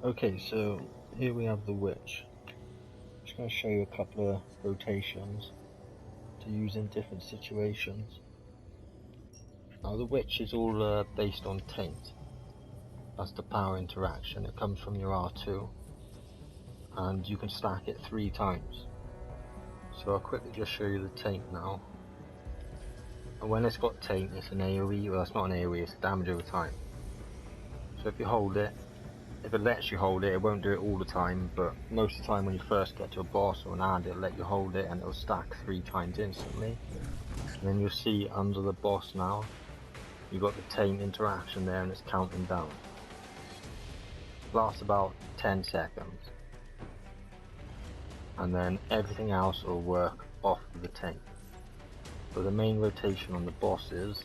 Okay, so here we have the witch. I'm just going to show you a couple of rotations to use in different situations. Now the witch is all based on taint. That's the power interaction. It comes from your R2 and you can stack it 3 times. So I'll quickly just show you the taint now. And when it's got taint, it's an AoE. Well, it's not an AoE, it's damage over time. So if you hold it, if it lets you hold it, it won't do it all the time, but most of the time when you first get to a boss or an ad, it'll let you hold it and it'll stack 3 times instantly. And then you'll see under the boss now, you've got the taint interaction there and it's counting down. Lasts about 10 seconds. And then everything else will work off of the taint. So the main rotation on the boss is,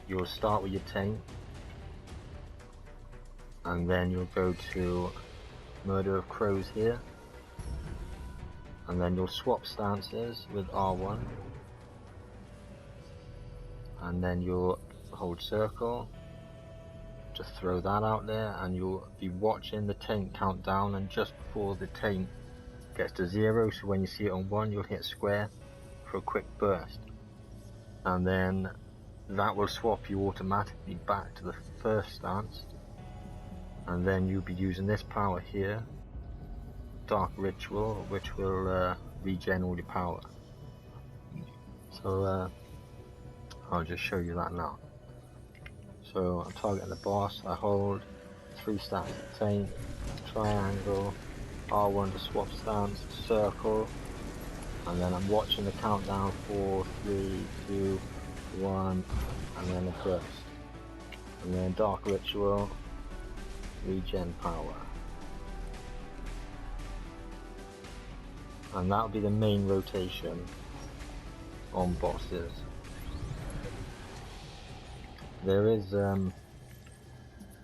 you'll start with your taint, and then you'll go to Murder of Crows here, and then you'll swap stances with R1, and then you'll hold circle, just throw that out there, and you'll be watching the taint count down, and just before the taint gets to 0, so when you see it on 1, you'll hit square for a quick burst, and then that will swap you automatically back to the first stance. And then you'll be using this power here, Dark Ritual, which will regen all your power. So I'll just show you that now. So I'm targeting the boss, I hold 3 stacks of taint, triangle, R1 to swap stance, circle, and then I'm watching the countdown, 4, 3, 2, 1, and then a burst. And then Dark Ritual, regen power, and that'll be the main rotation on bosses. There is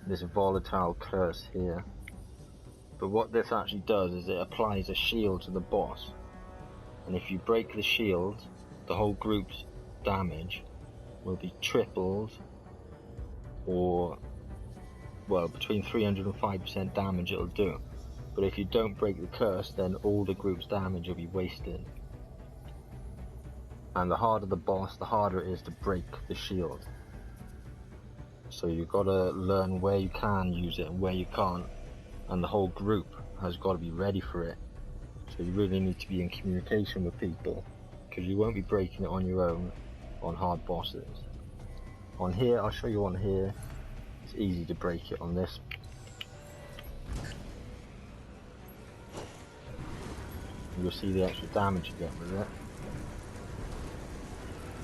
this volatile curse here, but what this actually does is it applies a shield to the boss, and if you break the shield, the whole group's damage will be tripled, or well, between 300 and 5% damage it'll do. But if you don't break the curse, then all the group's damage will be wasted. And the harder the boss, the harder it is to break the shield. So you've got to learn where you can use it and where you can't, and the whole group has got to be ready for it. So you really need to be in communication with people, because you won't be breaking it on your own on hard bosses. On here, I'll show you on here, it's easy to break it on this. You'll see the extra damage you get with it.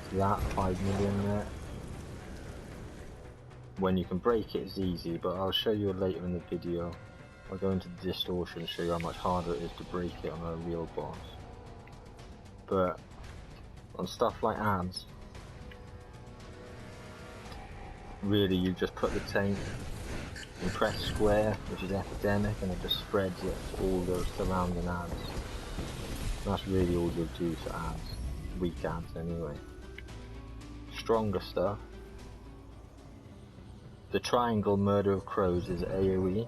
See that, 5 million there. When you can break it, it's easy, but I'll show you later in the video. I'll go into the distortion and show you how much harder it is to break it on a real boss. But on stuff like ads, really you just put the taint and press square, which is epidemic, and it just spreads it to all those surrounding ads. And that's really all you'll do to ads, weak ads anyway. Stronger stuff. The triangle Murder of Crows is AoE,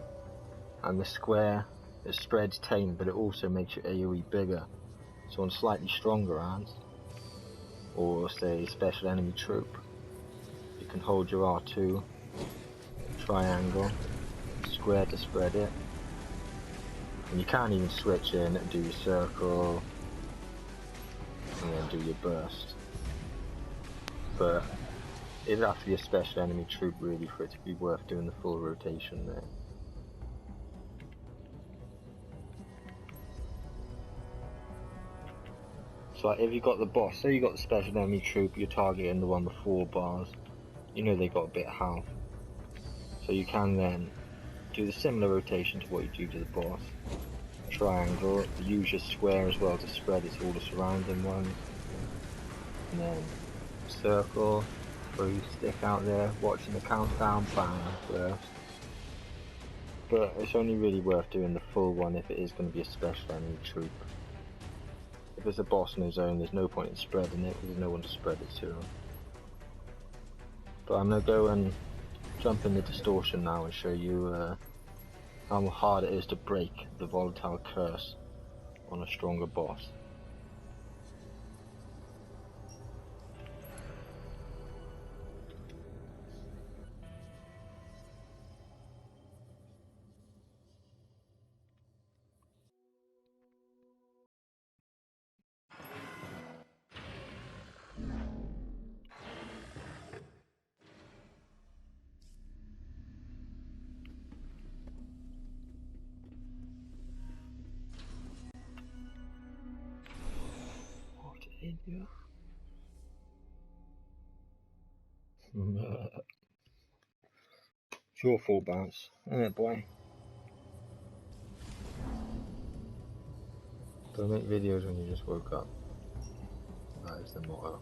and the square, it spreads taint, but it also makes your AoE bigger. So on slightly stronger ads, or say special enemy troop, you can hold your R2, triangle, square to spread it, and you can't even switch in and do your circle and then do your burst. But it'd have to be a special enemy troop really for it to be worth doing the full rotation there. So if you got the boss, say you got the special enemy troop, you're targeting the one with 4 bars, you know they got a bit of health. So you can then do the similar rotation to what you do to the boss. Triangle, use your square as well to spread it to all the surrounding ones. And then circle, throw your stick out there, watching the countdown, bang, burst. But it's only really worth doing the full one if it is going to be a special enemy troop. If it's a boss in his own, there's no point in spreading it, because there's no one to spread it to. But I'm going to go and jump in the distortion now and show you how hard it is to break the volatile curse on a stronger boss. What in you? It's your fault, Bounce. Boy. Don't make videos when you just woke up. That is the motto.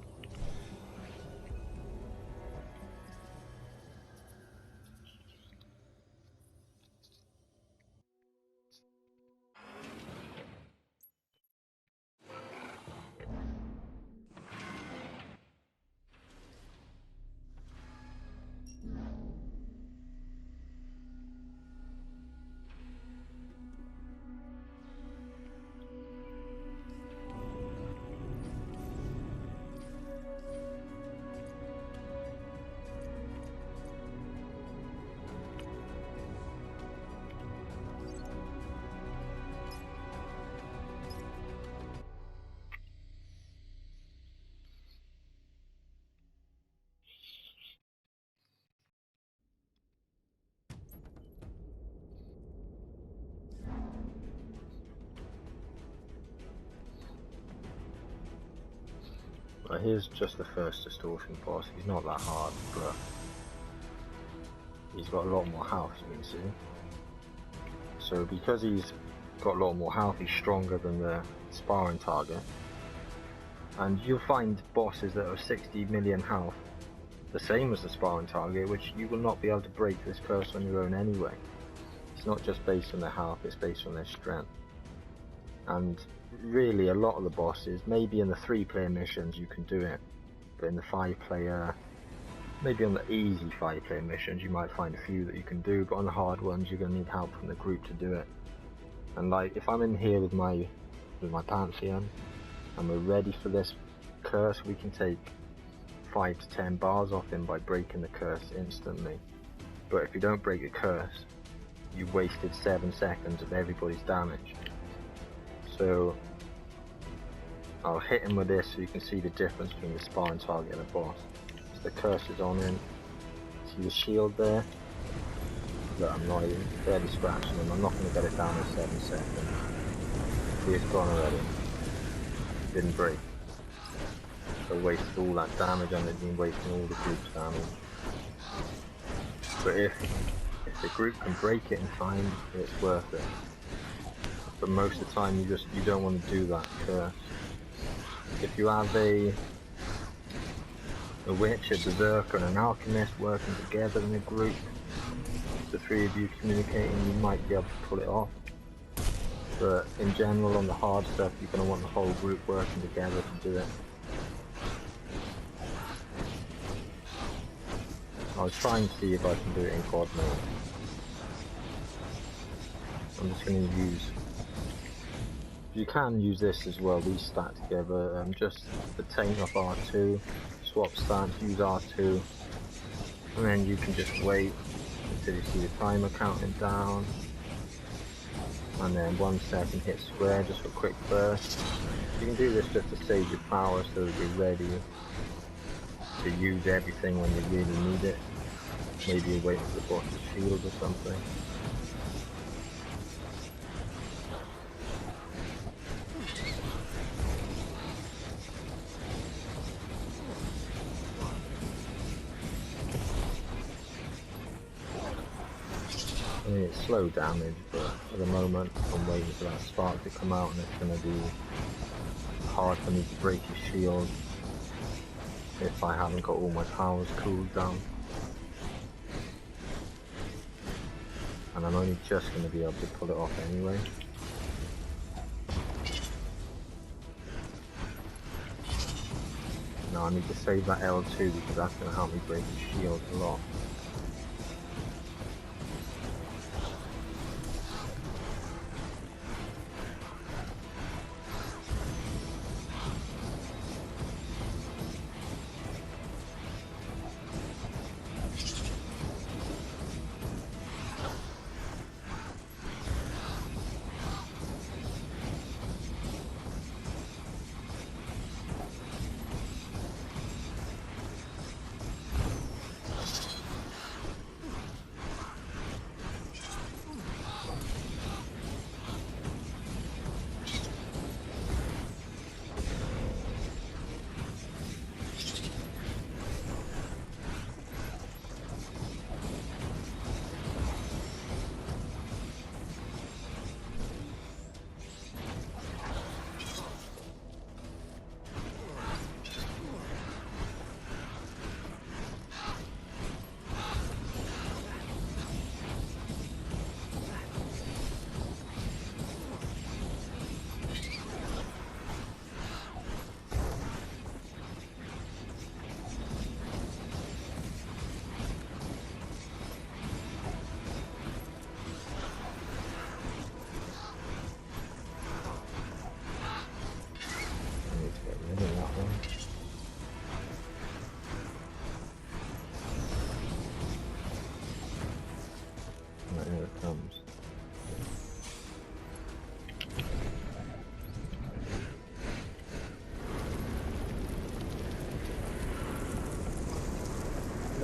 But here's just the first distortion boss. He's not that hard, but he's got a lot more health, you can see. So because he's got a lot more health, he's stronger than the sparring target. And you'll find bosses that are 60 million health, the same as the sparring target, which you will not be able to break this curse on your own anyway. It's not just based on their health, it's based on their strength. And really a lot of the bosses, maybe in the 3-player missions you can do it, but in the 5-player, maybe on the easy 5-player missions you might find a few that you can do, but on the hard ones you're going to need help from the group to do it. And like, if I'm in here with my Pantheon and we're ready for this curse, we can take 5 to 10 bars off him by breaking the curse instantly. But if you don't break the curse, you wasted 7 seconds of everybody's damage. So I'll hit him with this so you can see the difference between the sparring target and the boss. So the curse is on him. See the shield there? Look, I'm not even barely scratching him. I'm not going to get it down in 7 seconds. See, it's gone already. Didn't break. So I wasted all that damage on it, been wasting all the group's damage. But if the group can break it in time, it's worth it. But most of the time you don't want to do that curse. If you have a witch, a berserker and an alchemist working together in a group, the 3 of you communicating, you might be able to pull it off. But in general, on the hard stuff, you're going to want the whole group working together to do it. I'll try and see if I can do it in God mode. I'm just going to use... You can use this as well, these stack together, just the taint off R2, swap stats, use R2, and then you can just wait until you see the timer counting down, and then 1 second hit square just for a quick burst. You can do this just to save your power so that you're ready to use everything when you really need it. Maybe you're waiting for the boss's shield or something. I mean, it's slow damage, but at the moment I'm waiting for that spark to come out, and it's going to be hard for me to break his shield if I haven't got all my powers cooled down. And I'm only just going to be able to pull it off anyway. Now I need to save that L2 because that's going to help me break his shield a lot.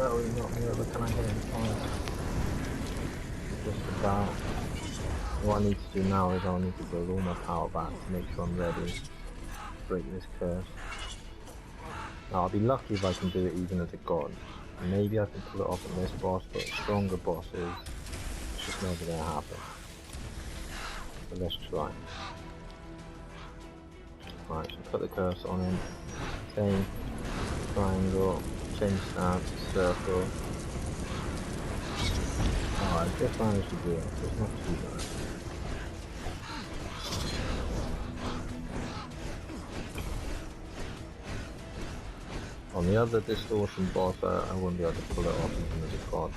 go, he knocked me over, can I get in time? Just about. What I need to do now is I'll need to build all my power back to make sure I'm ready to break this curse. Now I'll be lucky if I can do it even as a god. Maybe I can pull it off on this boss, but stronger bosses, it's just never going to happen. But let's try. Right, so put the cursor on him. Taint, triangle, change stance, circle. Oh, I just managed to do it, so it's not too bad. On the other distortion boss, I wouldn't be able to pull it off even as a god.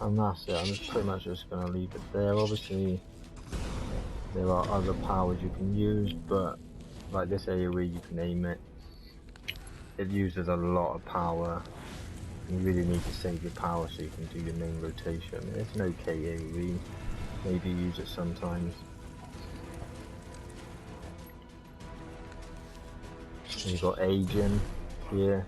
And that's it, I'm just pretty much just going to leave it there. Obviously there are other powers you can use, but like this AoE you can aim it. It uses a lot of power. You really need to save your power so you can do your main rotation. It's an okay AoE, maybe use it sometimes. You've got Agent here,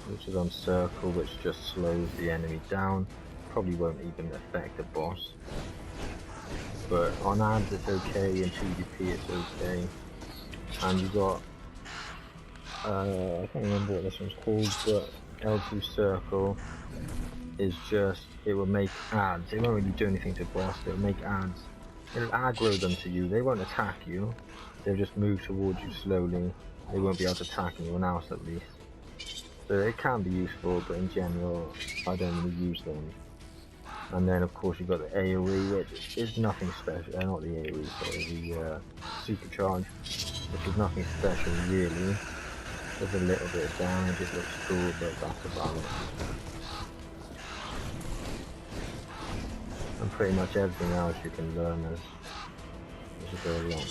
which is on circle, which just slows the enemy down. Probably won't even affect the boss, but on ads it's okay, in PvP it's okay. And you got I can't remember what this one's called, but L2 circle is just, it will make ads. It won't really do anything to the boss, it will make ads. It'll aggro them to you, they won't attack you, they'll just move towards you slowly. They won't be able to attack anyone else at least. So it can be useful, but in general I don't really use them. And then of course you've got the AoE, which is nothing special, not the AoE, sorry, the supercharge, which is nothing special really. There's a little bit of damage, it looks cool, but that's about it. And pretty much everything else you can learn as you go along.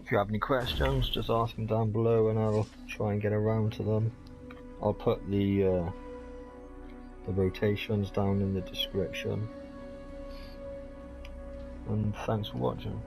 If you have any questions, just ask them down below and I'll try and get around to them. I'll put the rotations down in the description. And thanks for watching.